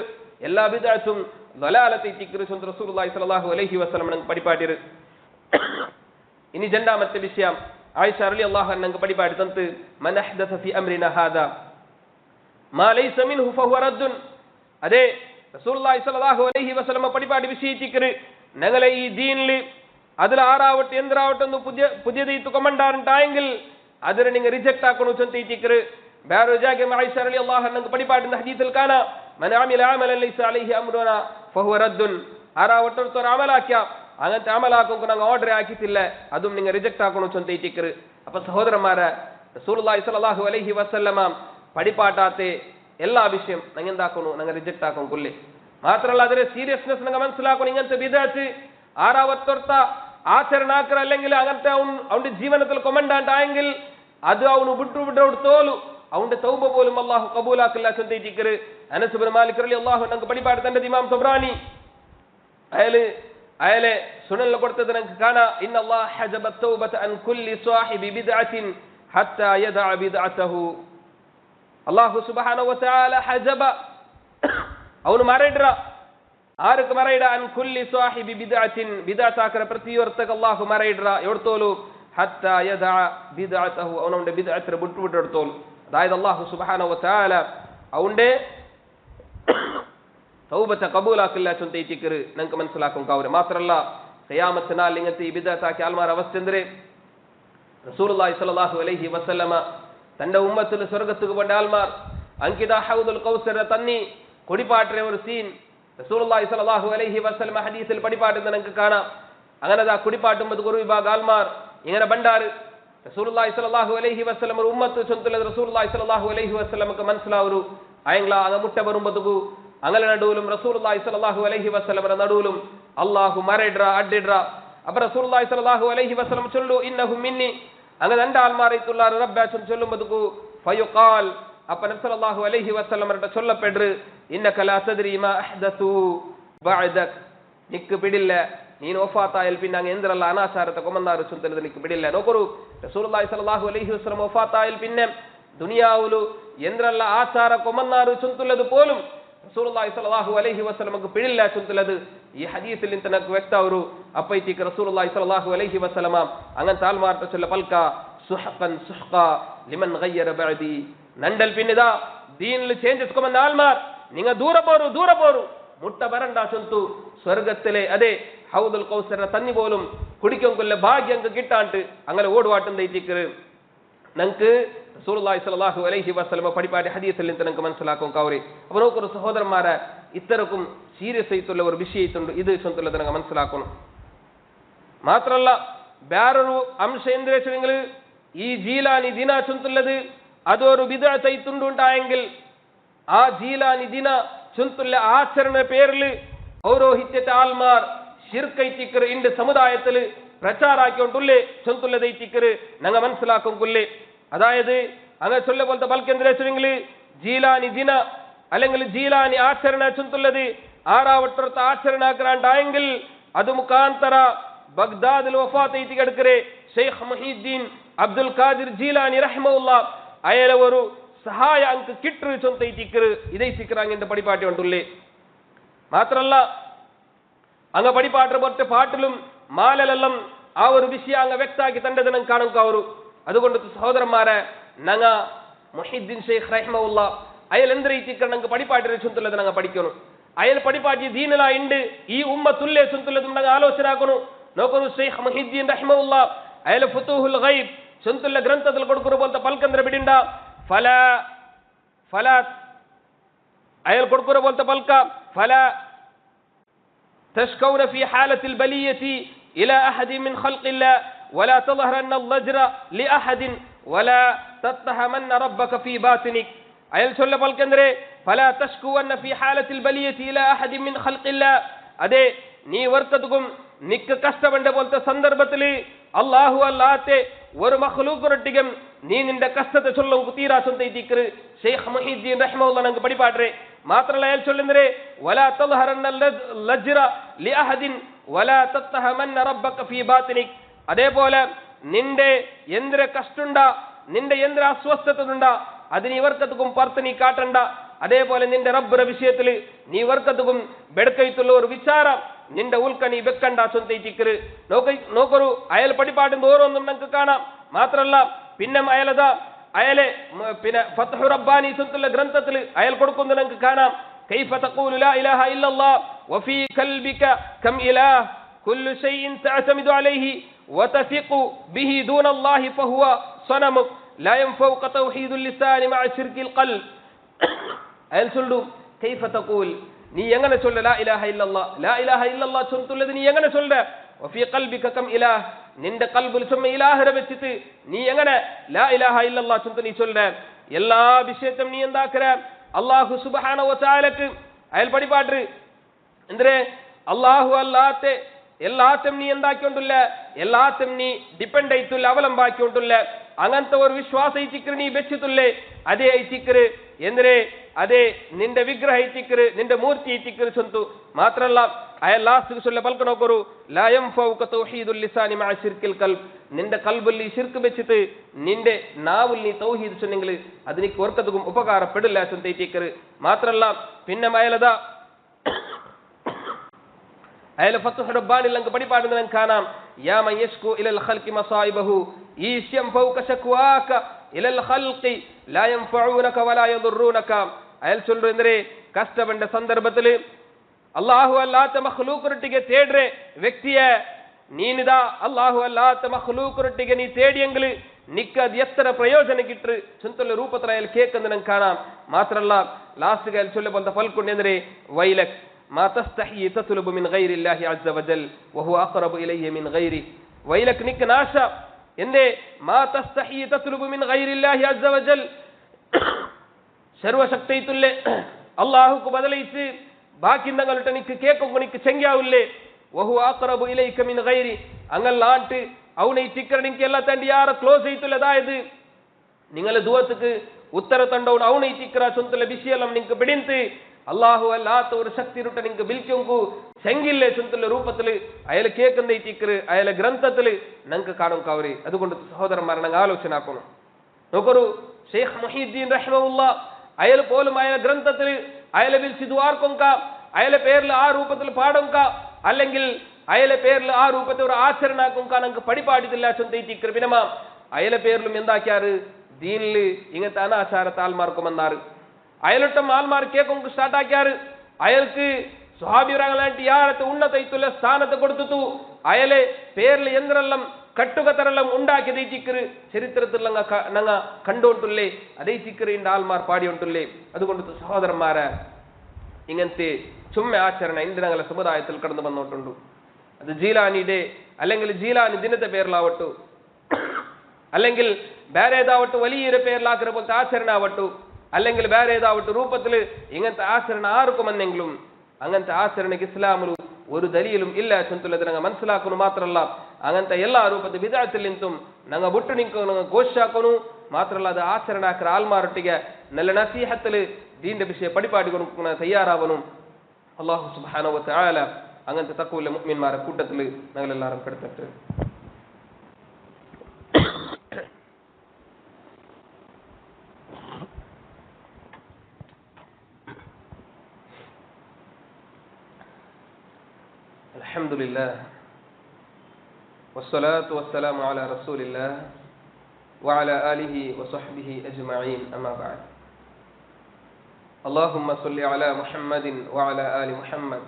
എല്ലാ ബിദ്അത്തും ദലാലത്തായിട്ടിക്കറ് ചൊന്ത റസൂലുള്ളാഹി സ്വല്ലല്ലാഹു അലൈഹി വസല്ലം നമുക്ക് പഠിപ്പാട്ടിര് ഇനി രണ്ടാമത്തെ വിഷയം ആയിഷ റളിയല്ലാഹു അൻഹ നമുക്ക് പഠിപ്പാട്ടി തന്നത് മൻ അഹ്ദസ ഫി അംരിനാ ഹാദാ മാ ലൈസ മിൻഹു ഫഹുവ റദ്ദുൻ അതെ റസൂലുള്ളാഹി സ്വല്ലല്ലാഹു അലൈഹി വസല്ലം പഠിപ്പാട്ടി വിഷയിട്ടിക്കറ് ഞങ്ങളെ ഈ ദീനിൽ അതിൽ ആറാവട്ടെ എന്തരാവട്ടെ ഒന്ന് പുതിയതായിട്ട് കൊമണ്ടാറുണ്ടായെങ്കിൽ അതിനെ നിങ്ങൾ റിജക്ട് ആക്കണു ചൊന്തയിട്ടിക്കറ് വേറെ ജാഗെ ആയിഷ റളിയല്ലാഹു അൻഹ നമുക്ക് പഠിപ്പാട്ടുന്ന ഹദീസിൽ കാണാം മൻ അമില അമലൻ ലൈസ അലൈഹി അംറുനാ ഫഹുവ റദ്ദുൻ ആറാവട്ടെ ഒരു അമലാക്കിയ അങ്ങനത്തെ അമലാക്കും ഞങ്ങൾ ഓർഡർ ആക്കിയിട്ടില്ല അതും നിങ്ങൾ റിജക്ട് ആക്കണു ചൊന്തയിട്ടിക്കറ് അപ്പൊ സഹോദരന്മാരെ റസൂലുള്ളാഹി സ്വല്ലല്ലാഹു അലൈഹി വസല്ലമ പഠിപ്പാട്ടാത്ത എല്ലാ വിഷയം ഞങ്ങൾ എന്താക്കണു ഞങ്ങൾ റിജക്ട് ആക്കും കൊല്ലേ മാത്രമല്ല അതിന്റെ സീരിയസ്നെസ് നിങ്ങൾ മനസ്സിലാക്കണം ഇങ്ങനത്തെ ബിദ്അത്ത് ആറാവത്തൊർത്ത ആചരണാക്കർ അല്ലെങ്കിൽ അങ്ങനത്തെ അവന്റെ ജീവനത്തിൽ കൊമണ്ടാണ്ടായെങ്കിൽ അത് അവന് വിട്ടുവിട്ടോളൂ അവന്റെ തൗബ പോലും അല്ലാഹു കബൂലാക്കില്ല ചൊന്തയിട്ടിക്കറ് അനസ് ഇബ്നു മാലിക് റളിയല്ലാഹു അൻഹു നമുക്ക് പഠിപ്പാട്ട് തന്റെ ഇമാം തബ്രാനി അയാളെ സുനനിൽ കൊടുത്തത് നമുക്ക് കാണാം ഇന്നല്ലാഹ ഹജബ തൗബത അൻ കുല്ലി സാഹിബി ബിദ്അത്തിൻ ഹത്താ യദഅ ബിദ്അതഹു അല്ലാഹു സുബ്ഹാനഹു വ തആല ഹജബ അവನು മറയിട ആർക്ക് മറയിട അൻ കുല്ലി സാഹിബി ബിദ്അത്തിൻ ബിദ്അത്താക്കര പ്രತಿയൊರ್ತക അല്ലാഹു മറയിട എവರ್ತോಲು ഹത്താ യദഅ ബിദ്അതഹു അവനുടെ ബിദ്അത്ര ബുട്ടുവിട്ടെടുത്തോಲು അതായത് അല്ലാഹു സുബ്ഹാനഹു വ തആല അവന്റെ തൗബത ഖബൂലാക്കില്ല ചൊന്തൈതിക്കര് നമുക്ക് മനസ്സിലാക്കും കൗരെ മാത്രല്ല ഖിയാമത്ത് നാൾ ഇങ്ങനത്തെ ഈ ബിദ്അത്താക്കി ആൽമാർ അവസ്ഥ എന്തിരെ റസൂലുള്ളാഹി സ്വല്ലല്ലാഹു അലൈഹി വസല്ലമ തന്റെ ഉമ്മത്തിൽ സ്വർഗ്ഗത്തുക്ക് പോണ്ട ആൽമാർ അങ്കിദ ഹൗദുൽ കൗസർ തന്നി കൊടിപാട്ടിലെ ഒരു സീൻ റസൂലുള്ളാഹി സ്വല്ലല്ലാഹു അലൈഹി വസല്ലമ ഹദീസിൽ പഠിപ്പാട്ടുന്നത് നമുക്ക് കാണാം അങ്ങനെ ആ കുടിപ്പാട്ടുമ്പോൾ ഒരു വിഭാഗം ആൽമാർ ഇങ്ങനെ ബണ്ടാറ് റസൂലുള്ളാഹി സ്വല്ലല്ലാഹു അലൈഹി വസല്ലമ ഉമ്മത്ത് ചൊന്തല റസൂലുള്ളാഹി സ്വല്ലല്ലാഹു അലൈഹി വസല്ലമക്ക് മനസ്സിലാവരു അയങ്ല അങ്ങ മുട്ട വരുമ്പതുകു അങ്ങനെ നടുവിലും റസൂലുള്ളാഹി സ്വല്ലല്ലാഹു അലൈഹി വസല്ലമയുടെ നടുവിലും അല്ലാഹു മറയിട അഡിട അപ്പൊ റസൂലുള്ളാഹി സ്വല്ലല്ലാഹു അലൈഹി വസല്ലം ചൊല്ലു ഇന്നഹു മിന്നി അങ്ങനെ രണ്ട് ആൽമാറിത്തുള്ള റബ്ബ ചൊല്ലുമ്പതുകു ഫയുഖാൽ അപ്പൊ നബി സല്ലല്ലാഹു അലൈഹി വസല്ലമയുടെ ചൊല്ലപ്പെടു ഇന്നക ലാ തദ്രി മാ അഹ്ദതു ബഅദക നിക്ക് പിടില്ല ನೀನು ವಫಾತಾಯಲ್ ಪಿನ್ನ ಎಂದ್ರಲ್ಲ ಅನಾಚಾರತೆ ಕೊಮನ್ನಾರು ಚುಂತಲದ ನಿಕ್ಕೆ ಬಿಡಿಲ್ಲ ನೋಕರು ರಸೂಲುಲ್ಲಾಹಿ ಸಲ್ಲಲ್ಲಾಹು ಅಲೈಹಿ ವಸಲ್ಲಂ ವಫಾತಾಯಲ್ ಪಿನ್ನೆ ದುನಿಯಾವುಲು ಎಂದ್ರಲ್ಲ ಆಚಾರ ಕೊಮನ್ನಾರು ಚುಂತಲದು ಪೋಲುಂ റസൂലുള്ളാഹി സ്വല്ലല്ലാഹു അലൈഹി വസല്ലമക്ക് പിടില്ല ചുന്തലത് ഈ ഹദീസിൽ തനക്ക് വ്യക്തവരു അപ്പൈതിക്ക് റസൂലുള്ളാഹി സ്വല്ലല്ലാഹു അലൈഹി വസല്ലമ അങ്ങൻ താൽമാർത്ത ചൊല്ല പൽക സുഹഖൻ സുഹഖ ലിമൻ ഗയ്യറ ബഅദി നണ്ടൽ പിന്നിദ ദീനിൽ ചേഞ്ചസ് കൊമന്ന ആൽമാർ നിങ്ങ ദൂര പോരു മുട്ട വരണ്ട ചൊന്തു സ്വർഗ്ഗത്തിലെ അതെ ഹൗദുൽ കൗസർ തന്നി പോലും കുടിക്കും കൊല്ല ഭാഗ്യം കിട്ടാണ്ട് അങ്ങനെ ഓടുവാട്ടുന്നൈതിക്ക് നമുക്ക് റസൂലുള്ളാഹി സ്വല്ലല്ലാഹു അലൈഹി വസല്ലം പഠിപ്പാടി ഹദീസിൽ നിന്ന് നമുക്ക് മനസ്സിലാക്കും കൗരി അപ്പോൾ നോക്കൊരു സഹോദരന്മാരെ ഇത്തരക്കും സീരിയസ് ആയിട്ടുള്ള ഒരു വിഷയത്തുണ്ട് ഇത് ചൊല്ലുള്ളത് നമുക്ക് മനസ്സിലാക്കണം മാത്രമല്ല വേറൊരു അംശം എന്ത് വെച്ചെങ്കിൽ ഈ ജീലാനി ദിന ചൊല്ലുള്ളത് അതൊരു ബിദ്അത്ത് ആയിട്ടുണ്ടായെങ്കിൽ ആ ജീലാനി ദിന ചൊല്ലുള്ള ആചരണ പേരിൽ പൗരോഹിത്യത്തെ ആൽമാർ ഷിർക്കൈത്തിക്കർ ഇന്റെ സമുദായത്തിൽ പ്രചാരാക്കിക്കൊണ്ടുള്ളേ ചൊല്ലുള്ളതൈത്തിക്കർ ഞങ്ങൾ മനസ്സിലാക്കും കൊല്ലേ അതായത് അങ്ങനെ ചൊല്ല പോലത്തെ ബൽക്കെന്തിരെങ്കിൽ ജീലാനി ദിന അല്ലെങ്കിൽ ജീലാനി ആചരണ ചൊല്ലുള്ളത് ആറാവട്ടത്തെ ആചരണ ആക്കറാണ്ടായെങ്കിൽ അത് മുഖാന്തര ബഗ്ദാദിൽ വഫാത്ത് എത്തിക്കെടുക്കരെ ഷെയ്ഖ് മുഹീദ്ദീൻ അബ്ദുൽ ഖാദിർ ജീലാനി റഹ്മഹുല്ല അയാളെ ഒരു സഹായ അങ്ക് കിട്ടു ചൊന്തൈത്തിക്കർ ഇതൈത്തിക്കറാങ്ങിന്റെ പഠിപ്പാട്ടി കൊണ്ടുള്ളേ മാത്രല്ല അങ്ങ് പഠിപ്പാട്ട് പോലത്തെ പാട്ടിലും മാലലെല്ലാം ആ ഒരു വിഷയം അങ്ങ് വ്യക്താക്കി തന്റെ ദിനം കാണും കവരു അതുകൊണ്ട് സഹോദരന്മാരെ ഞങ്ങ മുഹീദ്ദീൻ ഷെയ്ഖ് റഹ്മഹുല്ല അയാൾ എന്തിരിക്കണം ഞങ്ങൾക്ക് പഠിപ്പാട്ടി ചൊല്ലുള്ളത് ഞങ്ങൾ പഠിക്കണം അയാൾ പഠിപ്പാട്ടി ദീനില ഉണ്ട് ഈ ഉമ്മത്തുല്ലേ ചൊല്ലുള്ളതും ഞങ്ങൾ ആലോചന ആക്കണു നോക്കണു ഷെയ്ഖ് മുഹീദ്ദീൻ റഹ്മഹുല്ല അയാൾ ഫുതൂഹുൽ ഗൈബ് ചൊല്ലുള്ള ഗ്രന്ഥത്തിൽ കൊടുക്കുന്ന പോലത്തെ പൽക്കಂದ್ರ ಬಿಡಿಂಡ ഫല അയാൾ കൊടുക്കുന്ന പോലത്തെ പൽക്ക ഫല تشكون في حالة البلية إلى أحد من خلق الله ولا تظهرن الضجر لأحد ولا تتهمن ربك في باطنك أيل شل بالكندرة فلا تشكون في حالة البلية إلى أحد من خلق الله أده ني وركتكم نك كشتبند بولت സന്ദർഭത്തില് അല്ലാഹു അല്ലാതെ ഒരു മഖ്ലൂഖുറട്ടികം നീ നിന്റെ കഷ്ടത്തെ ചൊല്ലും കുതീരാ ചൊന്തൈതിക്കർ ഷെയ്ഖ് മുഹീദ്ദീൻ റഹ്മഹുല്ലാഹ് നമുക്ക് പഠിപ്പാട്ടെ മാത്രല്ല അയാൾ ചൊല്ലുന്നേ വലാ തദ്ഹറന്ന ലജ്റ ലിഅഹദിൻ വലാ തത്തഹമന്ന റബ്ബക ഫീ ബാതിനിക് അതേപോലെ നിന്റെ എന്ത്ര കഷ്ടണ്ട നിന്റെ എന്ത്ര അസ്വസ്ഥതയുണ്ട അതിന് ഇവർക്കത്തും പുറത്ത് നീ കാട്ടണ്ട അതേപോലെ നിന്റെ റബ്ബുടെ വിഷയത്തിൽ നീ ഇവർക്കത്തും ബെടക്കൈത്തുള്ള ഒരു വിചാരം നിന്റെ ഉൾക്ക നീ വെക്കണ്ട ചൊന്തൈതിക്കർ നോക്കരു അയാൾ പഠിപ്പാട്ടും ഓരോന്നും നമുക്ക് കാണാം മാത്രല്ല പിന്നെ അയാളെ പിന്നെ ഫത്ഹു റബ്ബാനി ചൊല്ലുള്ള ഗ്രന്ഥത്തിൽ അയാൾ കൊടുക്കുന്നത് നമുക്ക് കാണാം കൈഫ തഖൂലു ലാ ഇലാഹ ഇല്ലല്ലാഹ് വഫീ ഖൽബിക കം ഇലാഹ് കുല്ലു ഷൈഇൻ തഅതമിദു അലൈഹി വതസിഖു ബിഹി ദൂനല്ലാഹി ഫഹുവ സനമുക് ലാ യൻഫഉക തൗഹീദുൽ ലിസാനി മഅ ശിർകിൽ ഖൽബ് അയാൾ ചൊല്ലു കൈഫ തഖൂൽ നീ എങ്ങനെ ചൊല്ല ലാ ഇലാഹ ഇല്ലല്ലാഹ് ചൊല്ലുന്നത് നീ എങ്ങനെ ചൊല്ല വഫീ ഖൽബിക കം ഇലാഹ് നിന്റെ കൽബിൽ ചുമ്മ ഇലാഹരെ വെച്ചിട്ട് നീ എങ്ങനെ ലാ ഇലാഹ ഇല്ലല്ലാഹ് ചൊല്ല് നീ ചൊല്ല എല്ലാ വിഷയത്തും നീ എന്താക്കര അല്ലാഹു സുബ്ഹാനഹു വ തആലക്ക് അയാൾ പഠിപ്പാട്ട് എന്തേ അല്ലാഹു അല്ലാതെ എല്ലാത്തും നീ എന്താക്കിക്കൊണ്ടില്ല എല്ലാത്തും നീ ഡിപ്പെൻഡ് ആയിട്ടില്ല അവലംബാക്കിക്കൊണ്ടില്ല അങ്ങനത്തെ ഒരു വിശ്വാസ ഇത്തിക്കർ നീ വെച്ചിട്ടില്ലേ അതേ ഇത്തിക്കർ എന്തേ ಅದೇ ನಿಂಡೆ ವಿಗ್ರಹ ಇತ್ತಿಕ್ಕರು ನಿಂಡೆ ಮೂರ್ತಿ ಇತ್ತಿಕ್ಕರು ಚಂತು ಮಾತ್ರ ಅಲ್ಲ ಅಯಲ್ ಲಾಸ್ಟ್ ಸೊಲ್ಲ ಪಲ್ಕನೋಕರು ಲಾ ಯಂಫೌಕ ತೌಹೀದುಲ್ ಲಿಸಾನಿ ಮಾ ಶಿರ್ಕಿಲ್ ಕಲ್ಬ್ ನಿಂಡೆ ಕಲ್ಬಲ್ಲಿ ಶಿರ್ಕ್ ಬೆಚ್ಚಿತು ನಿಂಡೆ ನಾವುಲ್ ನೀ ತೌಹೀದ್ ಚೊನ್ನಿಂಗ್ಲು ಅದು ನಿಕ್ಕೆ ವರ್ಕದಗುಂ ಉಪಕಾರ ಪೆಡಲ್ಲ ಚಂತ ಇತ್ತಿಕ್ಕರು ಮಾತ್ರ ಅಲ್ಲ ಪಿನ್ನ ಮಯಲದ അയാൾ ഫത്ഹുർ റബ്ബാനിൽ നമുക്ക് പഠിപ്പാടുന്ന നമുക്ക് കാണാം യാ മൻ യശ്കു ഇലൽ ഖൽഖി മസായിബഹു ഈശ്യം ഫൗക ശക്വാക ഇലൽ ഖൽഖി ലാ യൻഫഉനക വലാ യദുറൂനക അയാൾ ചൊല്ലുന്നേ കഷ്ടപ്പെട്ട സന്ദർഭത്തിൽ അല്ലാഹു അല്ലാത്ത മഖ്ലൂഖുരട്ടിಗೆ തേಡ್ರೆ ವ್ಯಕ್ತಿಯ ನೀನಿದ ಅಲ್ಲಾಹು ಅಲ್ಲಾತ ಮಖ್ಲೂಖುರಟ್ಟಿಗೆ ನೀ ತೇಡಿಯಂಗಲ್ ನಿಕ್ಕದ್ ಎತ್ತರ ಪ್ರಯೋಜನ ಗಿಟ್ರು ಚಂತಲ ರೂಪತ್ರ ಅಯಾൾ ಕೇಕಂದ ನಂಗೆ കാണാം ಮಾತ್ರ ಅಲ್ಲ ಲಾಸ್ಟ್ ಗೆ ಅಯಾൾ ಚೊಲ್ಲ ಬಂದ ಫಲ್ಕೊಂಡೆ ವೈಲಕ್ ما تستحي تطلب من غير الله عز وجل وهو أقرب إليه من غيره ويلك نك ناشا إن ما تستحي تطلب من غير الله عز وجل شرو شكتي تله الله كو بدليس باقي نغلت نك كيكو نك چنگياوله وهو أقرب إليك من غيره أنغل لاಂಟ್ ಅವನೇ ತಿಕ್ಕರ ನಿಂಗೆ ಎಲ್ಲ ತಂಡಿ ಯಾರ ಕ್ಲೋಸ್ ಐತಲ್ಲ ದಾಯದು ನಿಂಗಲ ದುವತಕ್ಕೆ ಉತ್ತರ ತಂಡವನು ಅವನೇ ತಿಕ್ಕರ ಚೊಂತಲ ಬಿಸಿಯಲ್ಲ ನಿಂಗೆ ಬಿಡಿಂತು അള്ളാഹു അല്ലാത്ത ഒരു ശക്തി രുട്ട നിങ്ങൾക്ക് ബിൽക്കൊങ്കു ചെങ്കില്ലേ ചുന്തല രൂപത്തിൽ അയാൾ കേൾക്കുന്ന ഇത്തിക്കറ് അയാളെ ഗ്രന്ഥത്തിൽ ഞങ്ങൾക്ക് കാണും കവറി അതുകൊണ്ട് സഹോദരന്മാരെ ഞങ്ങൾ ആലോചന ആക്കണം നോക്കൊരു ഷെയ്ഖ് മുഹീദ്ദീൻ റഹ്മഹുല്ല അയാൾ പോലും അയാളെ ഗ്രന്ഥത്തിൽ അയാളെ വിളിച്ച് ദ്വാർക്കൊങ്ക അയാളെ പേരിൽ ആ രൂപത്തിൽ പാടൊങ്ക അല്ലെങ്കിൽ അയാളെ പേരിൽ ആ രൂപത്തിൽ ഒരു ആചരണ ആക്കൊങ്ക ഞങ്ങൾക്ക് പഠിപ്പാടിത്തില്ല ചുന്ത ഇത്തിക്കറ് പിന്നമ അയാളെ പേരിലും എന്താക്കിയാറ് ദീനിൽ ഇങ്ങനത്തെ അനാചാരത്തെ ആൾമാർക്കുമെന്നാറ് അയലൊട്ടം ആൽമാർ കേക്കൊങ്ക് സ്റ്റാർട്ട് ആക്കിയാറ് അയാൾക്ക് സ്വഹാബിറാങ്ങലാಂಟಿ ಯಾರത്തെ ಉನ್ನತ ಇತ್ತುಲ್ಲ സ്ഥാനത്തെ കൊടുത്തു അയാളെ പേരിൽ എന്തെല്ലാം കട്ടുകതരെല്ലാം ഉണ്ടാക്കിയത് ചിക്കറ് ചരിത്രത്തിൽ ഞങ്ങ കണ്ടുകൊണ്ടുള്ളേ അതേ ചിക്കറിന്റെ ആൽമാർ പാടിയൊണ്ടുള്ളേ അതുകൊണ്ട് സഹോദരന്മാരെ ഇങ്ങനത്തെ ചുമ്മ ആചരണ ഇന്ന് ഞങ്ങളെ സമുദായത്തിൽ കടന്നു വന്നോട്ടുണ്ട് അത് ജീലാനിയുടെ അല്ലെങ്കിൽ ജീലാനി ദിനത്തെ പേരിലാവട്ടു അല്ലെങ്കിൽ ಬೇರೆ ഏതാവട്ടു വലിയൊരു പേരിലാക്കുന്ന പോലത്തെ ആചരണ ആവട്ടു അല്ലെങ്കിൽ വേറെ ഏതാവട്ടെ രൂപത്തിൽ ഇങ്ങനത്തെ ആചരണ ആർക്കും വന്നെങ്കിലും അങ്ങനത്തെ ആചരണയ്ക്ക് ഇസ്ലാമിൽ ഒരു ദലീലും ഇല്ല ചുന്തലത് ഞങ്ങൾ മനസ്സിലാക്കുന്നു മാത്രമല്ല അങ്ങനത്തെ എല്ലാ രൂപത്തിൽ വിദഅത്തിൽ നിന്നും ഞങ്ങൾ വിട്ടു നിൽക്കുന്നു ഞങ്ങൾ ഘോഷാക്കുന്നു മാത്രമല്ല അത് ആചരണാക്കര ആൽമാരൊട്ടിಗೆ നല്ല നസീഹത്തിൽ ദീന്റെ വിഷയ പഠിപ്പാടി കൊടുക്കുന്ന തയ്യാറാവണം അല്ലാഹു സുബ്ഹാനഹു വ തആല അങ്ങനത്തെ തഖ്വയുള്ള മുഅ്മിൻമാരെ കൂട്ടത്തിൽ ഞങ്ങൾ എല്ലാവരും പെടുത്തട്ടെ الحمد لله والصلاة والسلام على رسول الله وعلى آله وصحبه أجمعين أما بعد اللهم صل على محمد وعلى آل محمد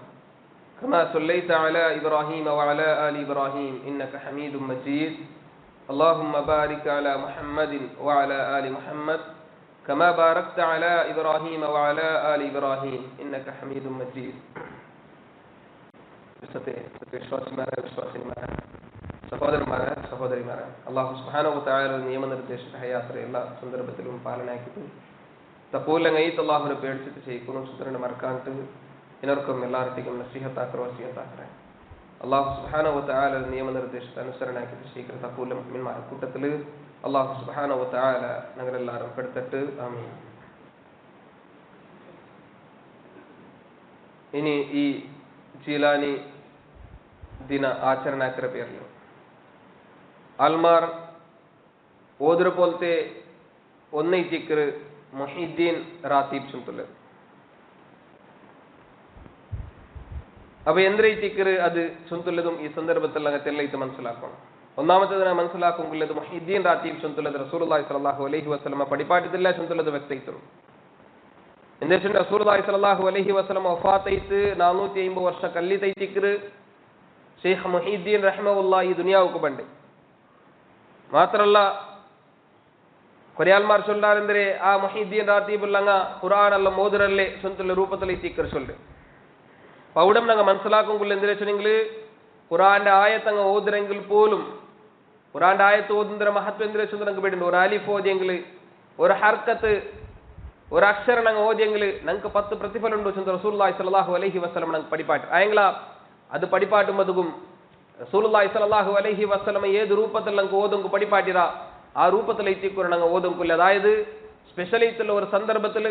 كما صليت على إبراهيم وعلى آل إبراهيم إنك حميد مجيد اللهم بارك على محمد وعلى آل محمد كما باركت على إبراهيم وعلى آل إبراهيم إنك حميد مجيد വിശ്വാസിമാരെ സഹോദരന്മാരെ സഹോദരിമാരെ അല്ലാഹു സുബ്ഹാനഹു വ തആല നിയമനിർദ്ദേശിച്ച ഹയാത്ര എല്ലാ സന്ദർഭത്തിലും പാലനാക്കിയിട്ട് തഖൂലങ്ങൈത്ത് അല്ലാഹുവിനെ പേടിച്ചിട്ട് ചെയ്യിക്കുന്നു സുതരനെ മറക്കാണ്ട് ഇനർക്കും എല്ലാവർക്കും നസീഹത്താക്കറോ വസിയത്താക്കറേ അല്ലാഹു സുബ്ഹാനഹു വ തആല നിയമനിർദ്ദേശത്തെ അനുസരണാക്കിയിട്ട് ചെയ്യിക്കുന്ന തഖൂല മുഅ്മിൻമാരുടെ കൂട്ടത്തിൽ അല്ലാഹു സുബ്ഹാനഹു വ തആല ഞങ്ങളെല്ലാവരും പെടുത്തിട്ട് ആമീൻ. ഇനി ഈ ജീലാനി ദിന ആചരണാക്കര പേരിൽ ആൽമാർ ഓതുര പോലത്തെ ഒന്നൈത്തിക്കറ് മുഹീദ്ദീൻ റാത്തീബ് ചുമത്തുള്ളത് അപ്പൊ എന്തരൈത്തിക്കറ് അത് ചുമത്തുള്ളതും ഈ സന്ദർഭത്തിൽ അങ്ങനത്തെല്ലാം ഇത് മനസ്സിലാക്കണം. ഒന്നാമത്തേതിനെ മനസ്സിലാക്കുമ്പോൾ മുഹീദ്ദീൻ റാത്തീബ് ചുമത്തുള്ളത് റസൂലുള്ളാഹി സ്വല്ലല്ലാഹു അലൈഹി വസല്ലമ പഠിപ്പാട്ടിത്തില്ല ചുമത്തുള്ളത് വ്യക്തിത്വം എന്താ വെച്ചാൽ റസൂലുള്ളാഹി സ്വല്ലല്ലാഹു അലൈഹി വസല്ലം വഫാത്തൈത്ത് 450 ವರ್ಷ കല്ലിതൈത്തിക്കറ് ഷെയ്ഖ് മുഹീദ്ദീൻ റഹ്മഹുല്ലാഹ് ഈ ദുനിയാവുക്ക് ബണ്ട് മാത്രല്ല കൊറിയാൽമാർ ചൊല്ലാരെന്തരെ ആ മുഹീദ്ദീൻ റാത്തീബുള്ളങ്ങ ഖുർആൻ എല്ലാം ഓതുറല്ലേ സ്വന്തം രൂപത്തിൽ ഇത്തിക്കർ ചൊല്ല് പൗഡം ഞങ്ങൾ മനസ്സിലാക്കുമ്പോൾ എന്തിനാ വെച്ചെങ്കിൽ ഖുർആന്റെ ആയത്തങ്ങ് ഓതുരെങ്കിൽ പോലും ഖുർആന്റെ ആയത്ത് ഓതുന്നതിന്റെ മഹത്വം എന്തിനാ വെച്ചാൽ ഞങ്ങൾക്ക് വേണ്ടി ഒരു അലിഫ് ഓതിയെങ്കിൽ ഒരു ഹർക്കത്ത് ഒരു അക്ഷരം ഞങ്ങൾ ഓതിയെങ്കിൽ ഞങ്ങൾക്ക് 10 പ്രതിഫലം ഉണ്ട് വെച്ചാൽ റസൂലുള്ളാഹി സ്വല്ലല്ലാഹു അലൈഹി വസല്ലം ഞങ്ങൾക്ക് പഠിപ്പാട്ട് ആയെങ്കിലാ അത് പഠിപ്പാട്ടുമ്പതും റസൂലുള്ളാഹി സ്വല്ലല്ലാഹു അലൈഹി വസല്ലം ഏത് രൂപത്തിൽ ഞങ്ങൾക്ക് ഓതും പഠിപ്പാട്ടിരാ ആ രൂപത്തിൽ എത്തിക്കുറ ഞങ്ങൾ ഓതും അതായത് സ്പെഷ്യലൈത്തുള്ള ഒരു സന്ദർഭത്തിൽ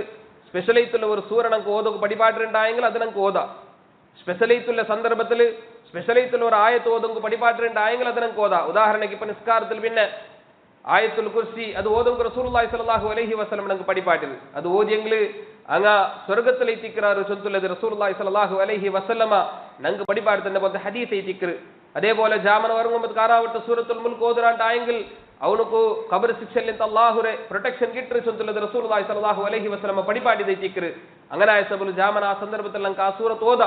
സ്പെഷ്യലൈത്തുള്ള ഒരു സൂറ നമുക്ക് ഓതൊക്കെ പടിപാട്ടിട്ടുണ്ടായെങ്കിൽ അത് നമുക്ക് ഓതാം. സ്പെഷ്യലൈത്തുള്ള സന്ദർഭത്തിൽ സ്പെഷ്യലൈത്തുള്ള ഒരു ആയത്ത് ഓതും പടിപാട്ടിട്ടുണ്ടായെങ്കിൽ അത് നമുക്ക് ഓതാം. ഉദാഹരണക്ക് ഇപ്പൊ നിസ്കാരത്തിൽ പിന്നെ ആയത്തുൽ കുർസി അത് ഓതും റസൂലുള്ളാഹി സ്വല്ലല്ലാഹു അലൈഹി വസല്ലം നമുക്ക് പടിപാട്ടിത് അത് ഓതിയെങ്കിൽ അങ്ങ സ്വർഗത്തിൽ എത്തിക്കാറ് ചൊല്ലുള്ളത് റസൂലുള്ളാഹി സ്വല്ലല്ലാഹു അലൈഹി വസല്ലമ നമുക്ക് പടിപാടുന്നതിന്റെ പോലത്തെ ഹദീസ് എത്തിക്കറ്. അതേപോലെ ജാമന ഉറങ്ങുമ്പോൾ കാറാവട്ടെ സൂറത്തുൽ മുൽക്ക് ഓതുറാണ്ടായെങ്കിൽ ಅವನಿಗೂ ಕಬರ್ ಶಿಕ್ಷೆಲಿಂದ ಅಲ್ಲಾಹುರೆ ಪ್ರೊಟೆಕ್ಷನ್ ಗಿಟ್ಟರು ಚೊಂತುಲ್ಲದ ರಸೂಲುಲ್ಲಾಹಿ ಸ್ವಲ್ಲಲ್ಲಾಹು ಅಲೈಹಿ ವಸಲ್ಲಂ ಪಡಿಪಾಡಿದೆ ತಿಕ್ರು അങ്ങനെ ആയസബുൽ ജാമന ആ സന്ദർഭത്തിൽ നമുക്ക് ആ സൂറത്ത് ഓത